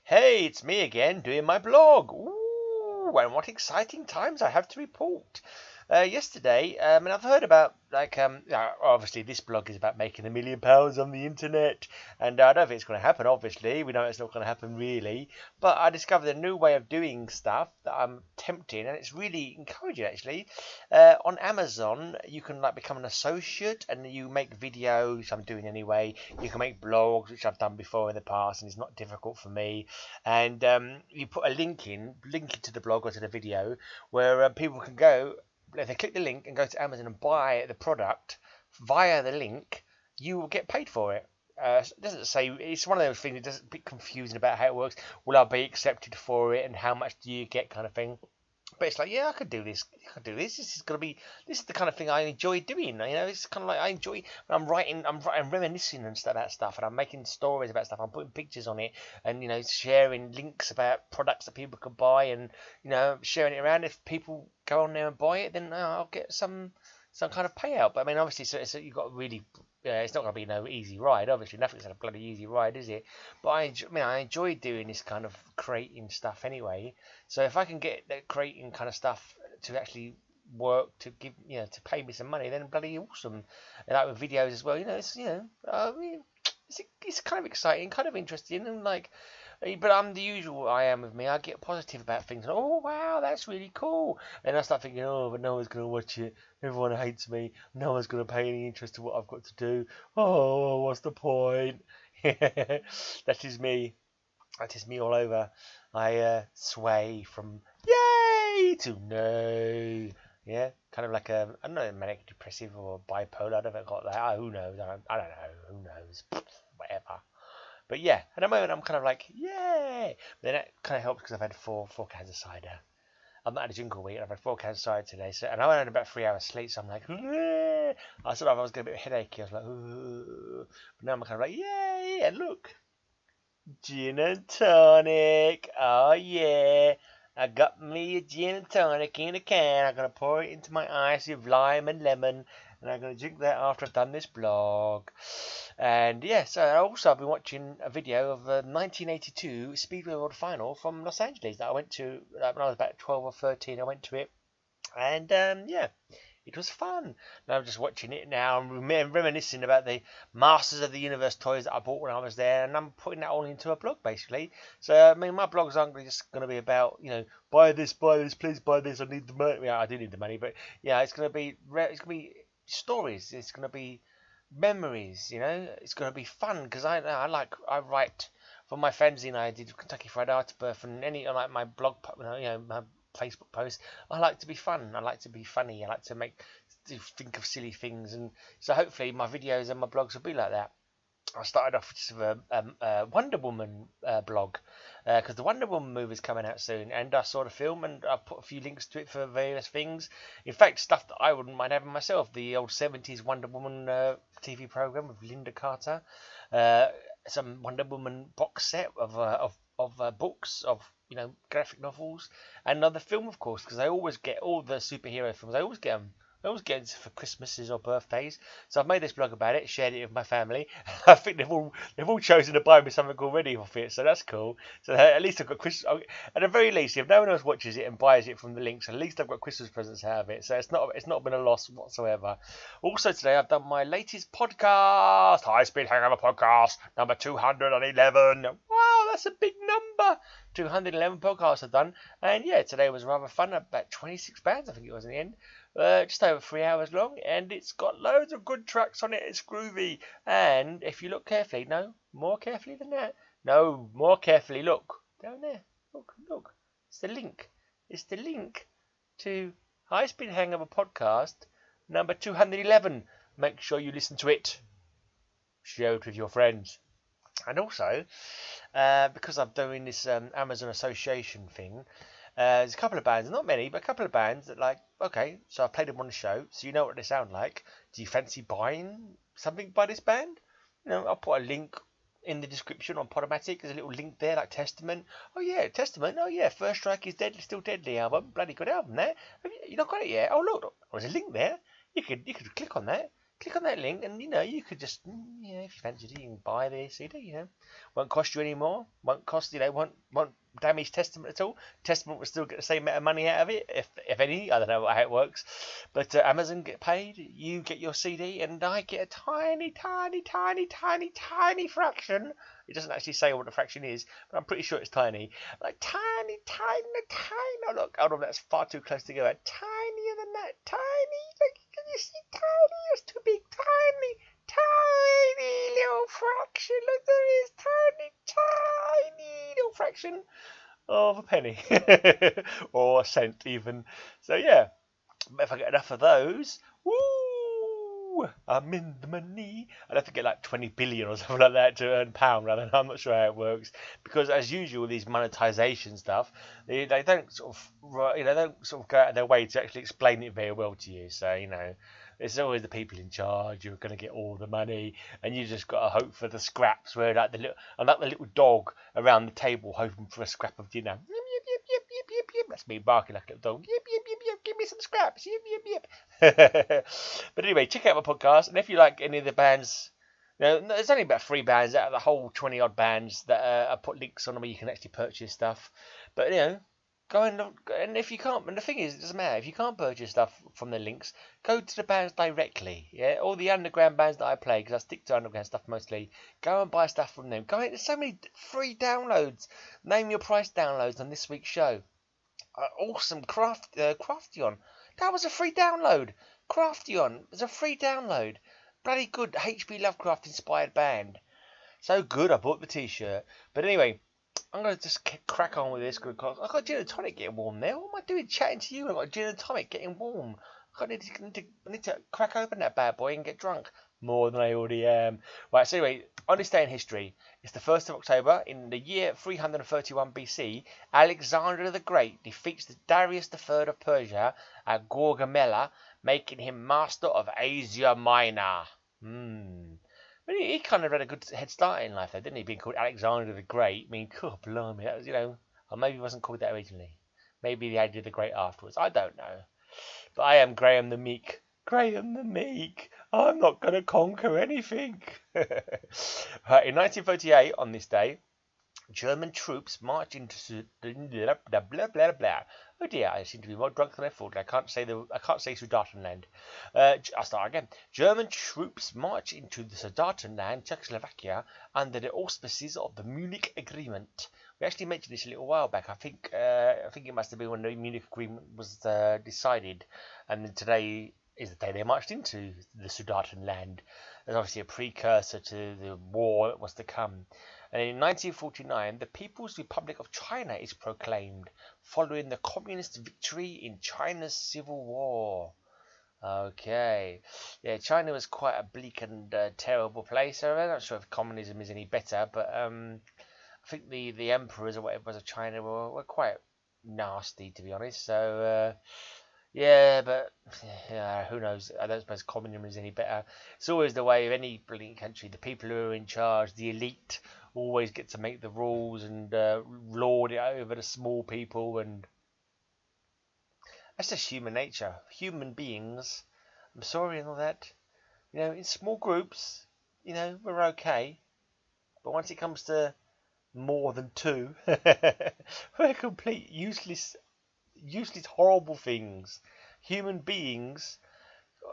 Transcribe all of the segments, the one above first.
Hey, it's me again doing my blog. Ooh, and what exciting times I have to report. Yesterday, and I've heard about obviously this blog is about making £1 million on the internet, and I don't think it's going to happen. Obviously, we know it's not going to happen really. But I discovered a new way of doing stuff that I'm tempting, and it's really encouraging actually. On Amazon, you can become an associate, and you make videos. I'm doing anyway. You can make blogs, which I've done before in the past, and it's not difficult for me. And you put a link into the blog or to the video where people can go. If they click the link and go to Amazon and buy the product via the link, you will get paid for it. It doesn't say, it's one of those things that doesn't be confusing about how it works. Will I be accepted for it and how much do you get kind of thing. But it's like, yeah, I could do this. I could do this. This is the kind of thing I enjoy doing. It's kind of like I enjoy when I'm writing, reminiscing and stuff about stuff, and I'm making stories about stuff. I'm putting pictures on it, and sharing links about products that people could buy, and sharing it around. If people go on there and buy it, then I'll get some kind of payout. But I mean, obviously, so you've got to really. It's not going to be no easy ride. Obviously, nothing's a bloody easy ride, is it? But I enjoy doing this kind of creating stuff anyway. So if I can get that creating kind of stuff to actually work to give, to pay me some money, then bloody awesome. And like with videos as well, it's kind of exciting, kind of interesting, and but I'm the usual I am with me. I get positive about things. And, oh, wow, that's really cool. And I start thinking, oh, but no one's going to watch it. Everyone hates me. No one's going to pay any interest to what I've got to do. Oh, what's the point? That is me. That is me all over. I sway from yay to no. Yeah, kind of like I don't know, manic depressive or bipolar. I don't know if I got that. Oh, who knows? I don't know. Who knows? Whatever. But yeah, at the moment I'm kind of like, yay! But then that kind of helps because I've had four cans of cider. I've not had a drink all week, and I've had 4 cans of cider today. So, and I only had about 3 hours sleep, so I'm like, yeah. I sort of I was getting a bit headachy. I was like, ooh. But now I'm kind of like, yay! And look, gin and tonic. Oh yeah, I got me a gin and tonic in a can. I'm gonna pour it into my ice with lime and lemon. And I'm going to drink that after I've done this blog. And yeah, so I've been watching a video of the 1982 Speedway World Final from Los Angeles that I went to when I was about 12 or 13. I went to it, and yeah, it was fun. And I'm just watching it now and reminiscing about the Masters of the Universe toys that I bought when I was there, and I'm putting that all into a blog basically. So I mean, my blogs aren't just going to be about buy this, please buy this. I need the money. Yeah, I do need the money, but yeah, it's going to be stories. It's going to be memories. It's going to be fun because I write for my fanzine. I did Kentucky Fried Artbirth, and like my blog, my Facebook posts. I like to be fun. I like to be funny. I like to think of silly things, and so hopefully my videos and my blogs will be like that. I started off just with a Wonder Woman blog because the Wonder Woman movie is coming out soon, and I saw the film and I put a few links to it for various things. In fact, stuff that I wouldn't mind having myself. The old 70s Wonder Woman TV program with Linda Carter, some Wonder Woman box set of books of graphic novels, and another film, of course, because I always get all the superhero films. I always get them. I always get it for Christmases or birthdays. So I've made this blog about it, shared it with my family. I think they've all chosen to buy me something already off it, so that's cool. So at least I've got Christmas. At the very least, if no one else watches it and buys it from the links, at least I've got Christmas presents out of it. So it's not been a loss whatsoever. Also today I've done my latest podcast, High Speed Hangover podcast, number 211. Wow, that's a big number. 211 podcasts I've done, and yeah, today was rather fun. About 26 bands, I think it was in the end. Just over 3 hours long, and it's got loads of good tracks on it. It's groovy, and if you look carefully, no, more carefully than that, no, more carefully, look down there, look, it's the link to High Speed Hangover podcast number 211. Make sure you listen to it, share it with your friends. And also, because I'm doing this Amazon association thing, there's a couple of bands, not many, but a couple of bands that okay, so I played them on the show, so you know what they sound like. Do you fancy buying something by this band? I'll put a link in the description on Podomatic. There's a little link there, like Testament. Oh yeah, Testament. Oh yeah, First Strike is Deadly, Still Deadly album. Bloody good album there. You not got it yet? Oh look, there's a link there. You could click on that. click on that link, and you could just, if you fancied it, you can buy the CD. Won't cost you any more. Won't cost, won't damage Testament at all. Testament will still get the same amount of money out of it, if any. I don't know how it works, but Amazon get paid. You get your CD, and I get a tiny, tiny, tiny, tiny, tiny fraction. It doesn't actually say what the fraction is, but I'm pretty sure it's tiny. Like tiny, tiny, tiny. Oh, look, hold on, that's far too close to go. Tinier than that. Tiny. Like, can you see tiny? It's too big. Tiny, tiny little fraction. Look, there is tiny little fraction of a penny or a cent even. So yeah, if I get enough of those, woo, I'm in the money. I'd have to get like 20 billion or something like that to earn pound. Rather, I'm not sure how it works, because as usual, these monetization stuff, they don't sort of they don't sort of go out of their way to actually explain it very well to you. So it's always the people in charge who are going to get all the money, and you just got to hope for the scraps. Where like the little dog around the table hoping for a scrap of dinner. Yip, yip, yip, yip, yip, yip, yip. That's me barking like a little dog. Yip, yip, yip, yip. Give me some scraps. Yip, yip, yip. But anyway, check out my podcast, and if you like any of the bands, there's only about 3 bands out of the whole 20 odd bands that I put links on where you can actually purchase stuff. But go and look, and if you can't, and the thing is, it doesn't matter if you can't purchase stuff from the links. Go to the bands directly. Yeah, all the underground bands that I play, because I stick to underground stuff mostly. Go and buy stuff from them. There's so many free downloads. Name your price downloads on this week's show. Awesome, Craftion. That was a free download. Craftion was a free download. Bloody good H.P. Lovecraft inspired band. So good, I bought the t-shirt. But anyway, I'm going to just crack on with this because I've got gin and tonic getting warm now. What am I doing chatting to you? I've got gin and tonic getting warm. I need to crack open that bad boy and get drunk. More than I already am. Right, so anyway, on this day in history, it's the 1st of October. In the year 331 BC, Alexander the Great defeats Darius III of Persia at Gaugamela, making him master of Asia Minor. But he kind of had a good head start in life, though, didn't he? Being called Alexander the Great. I mean, God, blimey, that was, or maybe he wasn't called that originally. Maybe they added the Great afterwards. I don't know. But I am Graham the Meek. Graham the Meek. I'm not going to conquer anything. Right, in 1938, on this day, German troops marched into blah blah blah blah. Oh dear, I seem to be more drunk than I thought. I can't say Sudetenland. I'll start again. German troops marched into the Sudetenland, Czechoslovakia, under the auspices of the Munich Agreement. We actually mentioned this a little while back. I think it must have been when the Munich Agreement was decided, and then today is the day they marched into the Sudetenland. There's obviously a precursor to the war that was to come. And in 1949, the People's Republic of China is proclaimed, following the communist victory in China's Civil War. Okay. Yeah, China was quite a bleak and terrible place. So I'm not sure if communism is any better, but I think the emperors or whatever was of China were quite nasty, to be honest. So yeah, but who knows? I don't suppose communism is any better. It's always the way of any brilliant country. The people who are in charge, the elite, always get to make the rules and lord it over the small people, and that's just human nature. Human beings, I'm sorry and all that, in small groups, we're okay, but once it comes to more than 2, we're complete useless, horrible things. Human beings.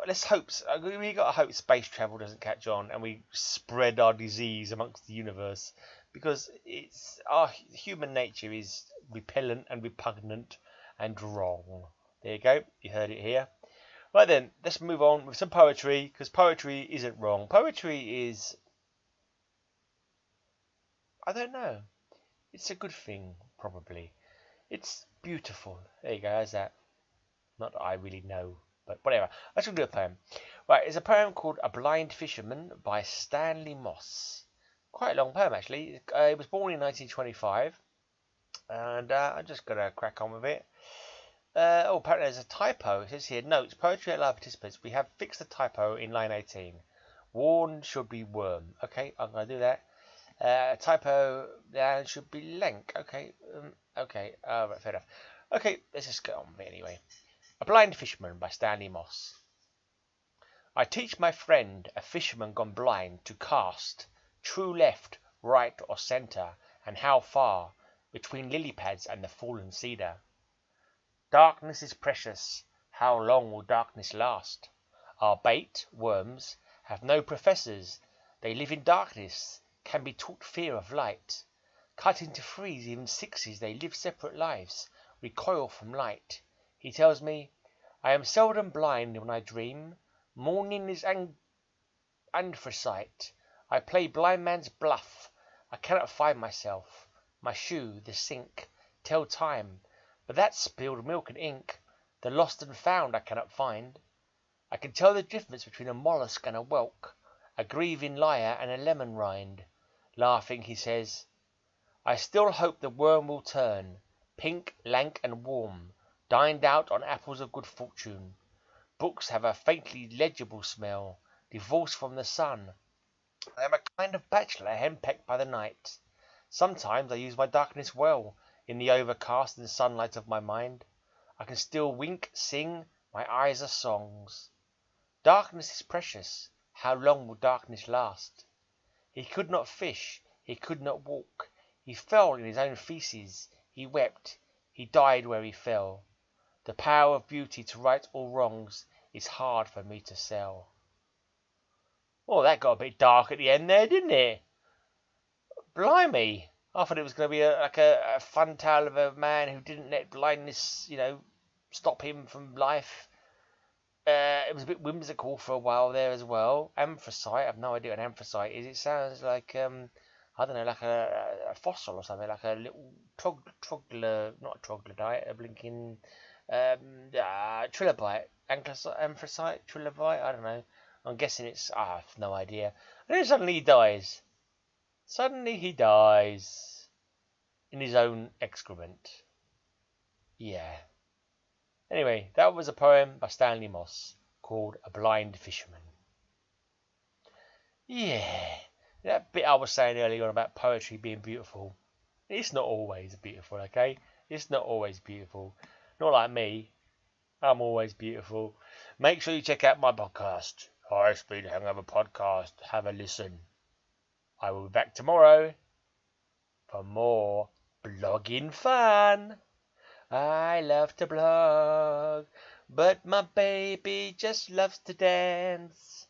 Let's hope. We got to hope space travel doesn't catch on and we spread our disease amongst the universe, because it's our human nature is repellent and repugnant and wrong. There you go. You heard it here. Right then, let's move on with some poetry, because poetry isn't wrong. Poetry is, I don't know. It's a good thing, probably. It's beautiful. There you go. How's that? Not that I really know, but whatever. Let's do a poem. Right, it's a poem called A Blind Fisherman by Stanley Moss. Quite a long poem, actually. It was born in 1925, and I'm just going to crack on with it. Apparently there's a typo. It says here, notes, poetry at live participants. We have fixed the typo in line 18. Warn should be worm. Okay, I'm going to do that. Typo, should be lank. Okay, okay, right, fair enough. Okay, let's just get on with it anyway. A Blind Fisherman by Stanley Moss. I teach my friend, a fisherman gone blind, to cast true left, right, or centre, and how far, between lily pads and the fallen cedar. Darkness is precious. How long will darkness last? Our bait, worms, have no professors. They live in darkness, can be taught fear of light. Cut into threes, even sixes, they live separate lives, recoil from light. He tells me, I am seldom blind when I dream. Morning is anthracite. I play blind man's bluff. I cannot find myself. My shoe, the sink, tell time. But that's spilled milk and ink. The lost and found I cannot find. I can tell the difference between a mollusk and a whelk, a grieving liar and a lemon rind. Laughing, he says, I still hope the worm will turn, pink, lank, and warm, dined out on apples of good fortune. Books have a faintly legible smell, divorced from the sun. I am a kind of bachelor henpecked by the night. Sometimes I use my darkness well, in the overcast and sunlight of my mind. I can still wink, sing, my eyes are songs. Darkness is precious. How long will darkness last? He could not fish, he could not walk. He fell in his own feces. He wept. He died where he fell. The power of beauty to right all wrongs is hard for me to sell. Oh, that got a bit dark at the end there, didn't it? Blimey. I thought it was going to be like a fun tale of a man who didn't let blindness, stop him from life. It was a bit whimsical for a while there as well. Anthracite, I have no idea what anthracite is. It sounds like, I don't know, like a fossil or something, like a little not a troglodyte, a blinking trilobite. Anthracite, trilobite, I don't know. I'm guessing it's, I have no idea. And then suddenly he dies. Suddenly he dies in his own excrement. Yeah. Anyway, that was a poem by Stanley Moss called A Blind Fisherman. Yeah. That bit I was saying earlier on about poetry being beautiful. It's not always beautiful, okay? It's not always beautiful. Not like me. I'm always beautiful. Make sure you check out my podcast. High Speed Hangover Podcast. Have a listen. I will be back tomorrow for more blogging fun. I love to blog, but my baby just loves to dance.